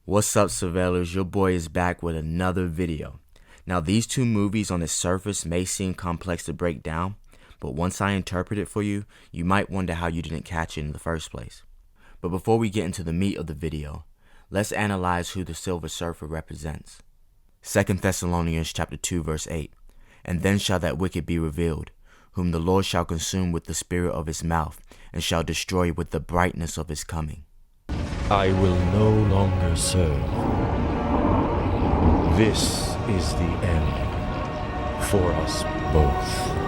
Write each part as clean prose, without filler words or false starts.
What's up, surveillors? Your boy is back with another video. Now, these two movies on the surface may seem complex to break down, but once I interpret it for you, you might wonder how you didn't catch it in the first place. But before we get into the meat of the video, let's analyze who the Silver Surfer represents. 2 Thessalonians chapter 2 verse 8. And then shall that wicked be revealed, whom the Lord shall consume with the spirit of his mouth, and shall destroy with the brightness of his coming. I will no longer serve. This is the end for us both.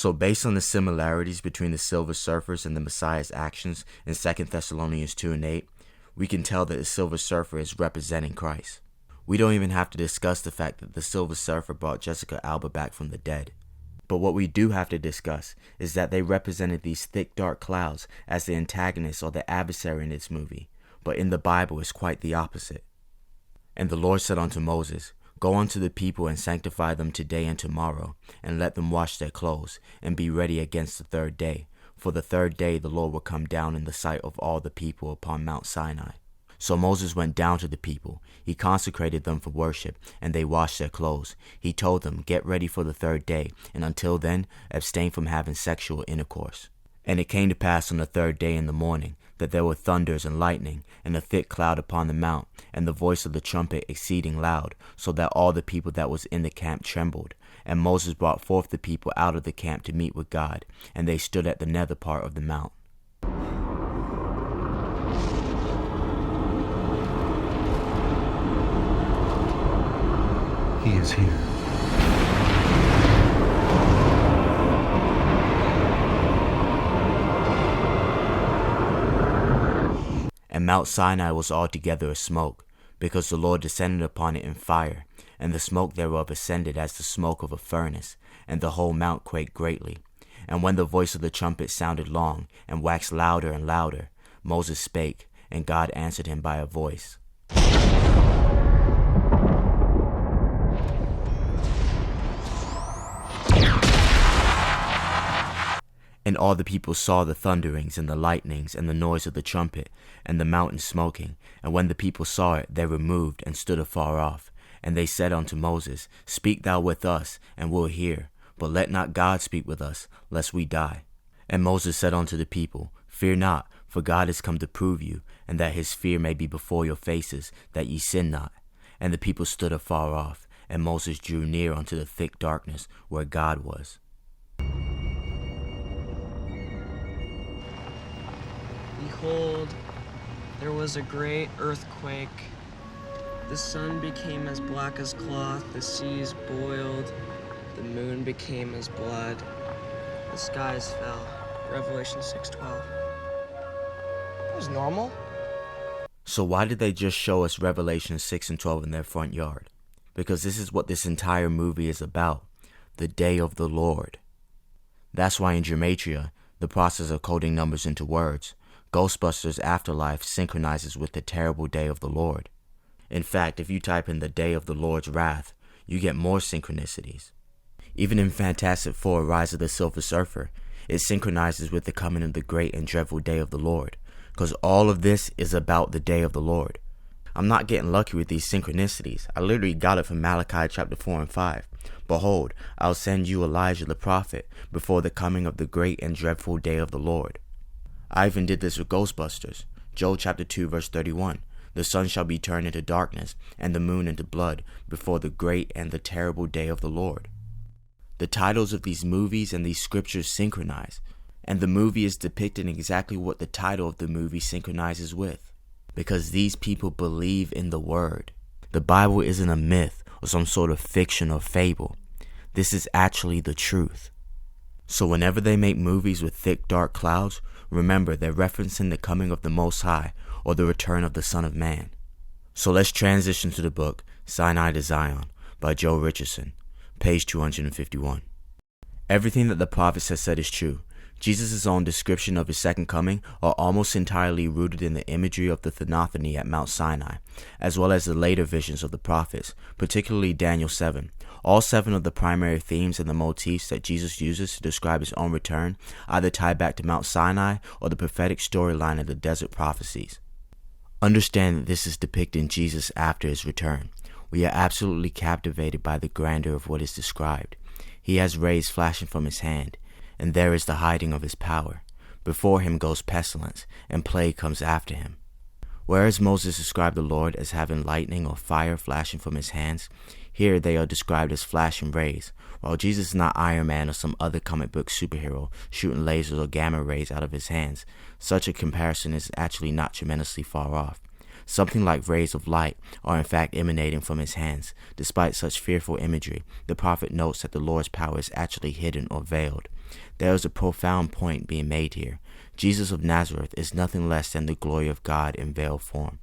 So based on the similarities between the Silver Surfers and the Messiah's actions in 2 Thessalonians 2 and 8, we can tell that the Silver Surfer is representing Christ. We don't even have to discuss the fact that the Silver Surfer brought Jessica Alba back from the dead. But what we do have to discuss is that they represented these thick dark clouds as the antagonist or the adversary in this movie, but in the Bible it's quite the opposite. And the Lord said unto Moses, Go unto the people and sanctify them today and tomorrow, and let them wash their clothes, and be ready against the third day. For the third day the Lord will come down in the sight of all the people upon Mount Sinai. So Moses went down to the people. He consecrated them for worship, and they washed their clothes. He told them, Get ready for the third day, and until then, abstain from having sexual intercourse. And it came to pass on the third day in the morning, that there were thunders and lightning, and a thick cloud upon the mount, and the voice of the trumpet exceeding loud, so that all the people that was in the camp trembled. And Moses brought forth the people out of the camp to meet with God, and they stood at the nether part of the mount. He is here. And Mount Sinai was altogether a smoke, because the Lord descended upon it in fire, and the smoke thereof ascended as the smoke of a furnace, and the whole mount quaked greatly. And when the voice of the trumpet sounded long, and waxed louder and louder, Moses spake, and God answered him by a voice. And all the people saw the thunderings and the lightnings and the noise of the trumpet and the mountain smoking. And when the people saw it, they removed and stood afar off. And they said unto Moses, Speak thou with us, and we'll hear. But let not God speak with us, lest we die. And Moses said unto the people, Fear not, for God is come to prove you, and that his fear may be before your faces, that ye sin not. And the people stood afar off, and Moses drew near unto the thick darkness where God was. Behold, there was a great earthquake. The sun became as black as cloth, the seas boiled, the moon became as blood, the skies fell. Revelation 6:12. That was normal. So why did they just show us Revelation 6 and 12 in their front yard? Because this is what this entire movie is about, the day of the Lord. That's why in Gematria, the process of coding numbers into words, Ghostbusters Afterlife synchronizes with the terrible day of the Lord. In fact, if you type in the day of the Lord's wrath, you get more synchronicities. Even in Fantastic Four: Rise of the Silver Surfer, it synchronizes with the coming of the great and dreadful day of the Lord, because all of this is about the day of the Lord. I'm not getting lucky with these synchronicities. I literally got it from Malachi chapter 4 and 5. Behold, I'll send you Elijah the prophet before the coming of the great and dreadful day of the Lord. I even did this with Ghostbusters. Joel chapter 2 verse 31. The sun shall be turned into darkness, and the moon into blood, before the great and the terrible day of the Lord. The titles of these movies and these scriptures synchronize, and the movie is depicting exactly what the title of the movie synchronizes with. Because these people believe in the word. The Bible isn't a myth or some sort of fiction or fable. This is actually the truth. So whenever they make movies with thick dark clouds, remember they're referencing the coming of the Most High or the return of the Son of Man. So let's transition to the book Sinai to Zion, by Joe Richardson, page 251. Everything that the prophets have said is true. Jesus' own description of his second coming are almost entirely rooted in the imagery of the theophany at Mount Sinai, as well as the later visions of the prophets, particularly Daniel 7. All 7 of the primary themes and the motifs that Jesus uses to describe his own return either tie back to Mount Sinai or the prophetic storyline of the desert prophecies. Understand that this is depicting Jesus after his return. We are absolutely captivated by the grandeur of what is described. He has rays flashing from his hand, and there is the hiding of his power. Before him goes pestilence, and plague comes after him. Whereas Moses described the Lord as having lightning or fire flashing from his hands, here they are described as flashing rays. While Jesus is not Iron Man or some other comic book superhero shooting lasers or gamma rays out of his hands, such a comparison is actually not tremendously far off. Something like rays of light are in fact emanating from his hands. Despite such fearful imagery, the prophet notes that the Lord's power is actually hidden or veiled. There is a profound point being made here. Jesus of Nazareth is nothing less than the glory of God in veiled form.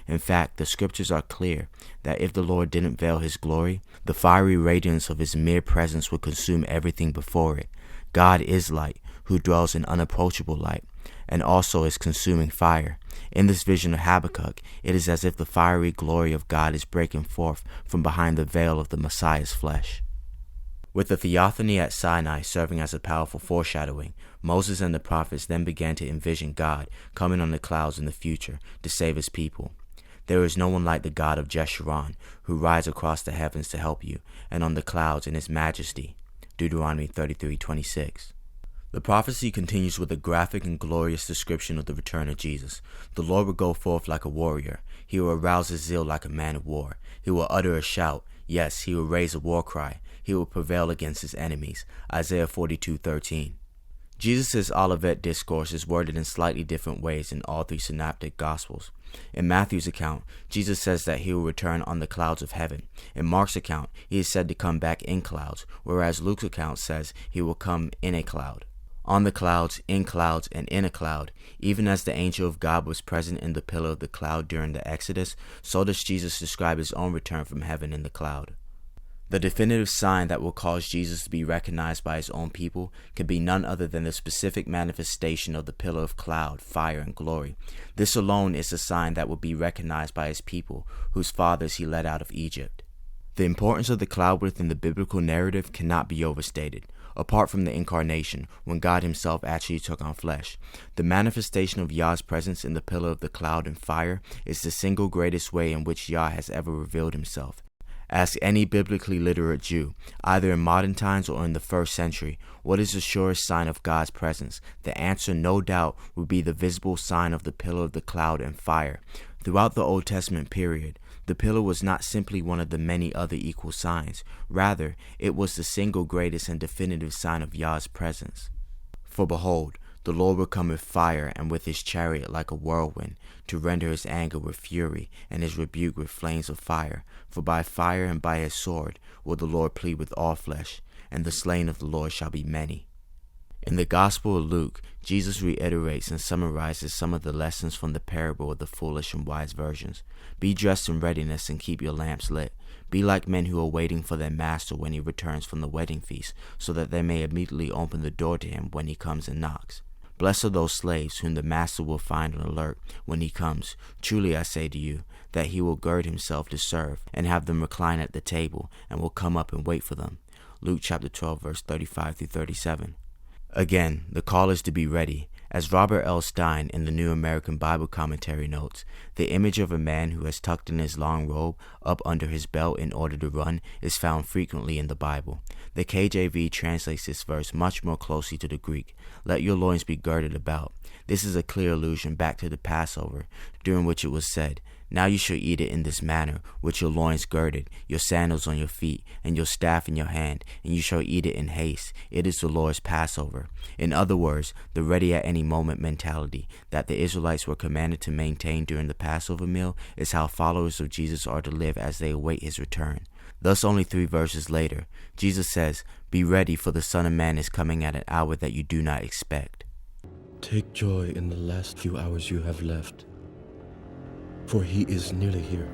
In fact, the scriptures are clear that if the Lord didn't veil his glory, the fiery radiance of his mere presence would consume everything before it. God is light, who dwells in unapproachable light, and also is consuming fire. In this vision of Habakkuk, it is as if the fiery glory of God is breaking forth from behind the veil of the Messiah's flesh. With the theophany at Sinai serving as a powerful foreshadowing, Moses and the prophets then began to envision God coming on the clouds in the future to save his people. There is no one like the God of Jeshurun, who rides across the heavens to help you, and on the clouds in his majesty. Deuteronomy 33:26. The prophecy continues with a graphic and glorious description of the return of Jesus. The Lord will go forth like a warrior. He will arouse his zeal like a man of war. He will utter a shout. Yes, he will raise a war cry. He will prevail against his enemies. Isaiah 42:13. Jesus' Olivet discourse is worded in slightly different ways in all 3 synoptic gospels. In Matthew's account, Jesus says that he will return on the clouds of heaven. In Mark's account, he is said to come back in clouds, whereas Luke's account says he will come in a cloud. On the clouds, in clouds, and in a cloud, even as the angel of God was present in the pillar of the cloud during the Exodus, so does Jesus describe his own return from heaven in the cloud. The definitive sign that will cause Jesus to be recognized by his own people can be none other than the specific manifestation of the pillar of cloud, fire, and glory. This alone is the sign that will be recognized by his people, whose fathers he led out of Egypt. The importance of the cloud within the biblical narrative cannot be overstated. Apart from the incarnation, when God himself actually took on flesh, the manifestation of Yah's presence in the pillar of the cloud and fire is the single greatest way in which Yah has ever revealed himself. Ask any biblically literate Jew, either in modern times or in the 1st century, what is the surest sign of God's presence? The answer, no doubt, would be the visible sign of the pillar of the cloud and fire. Throughout the Old Testament period, the pillar was not simply one of the many other equal signs. Rather, it was the single greatest and definitive sign of Yah's presence. For behold, the Lord will come with fire and with his chariot like a whirlwind, to render his anger with fury and his rebuke with flames of fire. For by fire and by his sword will the Lord plead with all flesh, and the slain of the Lord shall be many. In the Gospel of Luke, Jesus reiterates and summarizes some of the lessons from the parable of the foolish and wise virgins. Be dressed in readiness and keep your lamps lit. Be like men who are waiting for their master when he returns from the wedding feast, so that they may immediately open the door to him when he comes and knocks. Blessed are those slaves whom the master will find on alert when he comes. Truly I say to you, that he will gird himself to serve, and have them recline at the table, and will come up and wait for them. Luke chapter 12, verse 35 through 37. Again, the call is to be ready. As Robert L. Stein in the New American Bible Commentary notes, the image of a man who has tucked in his long robe up under his belt in order to run is found frequently in the Bible. The KJV translates this verse much more closely to the Greek. Let your loins be girded about. This is a clear allusion back to the Passover, during which it was said, Now you shall eat it in this manner, with your loins girded, your sandals on your feet, and your staff in your hand, and you shall eat it in haste. It is the Lord's Passover. In other words, the ready at any moment mentality that the Israelites were commanded to maintain during the Passover meal is how followers of Jesus are to live as they await his return. Thus, only 3 verses later, Jesus says, Be ready, for the Son of Man is coming at an hour that you do not expect. Take joy in the last few hours you have left, for he is nearly here.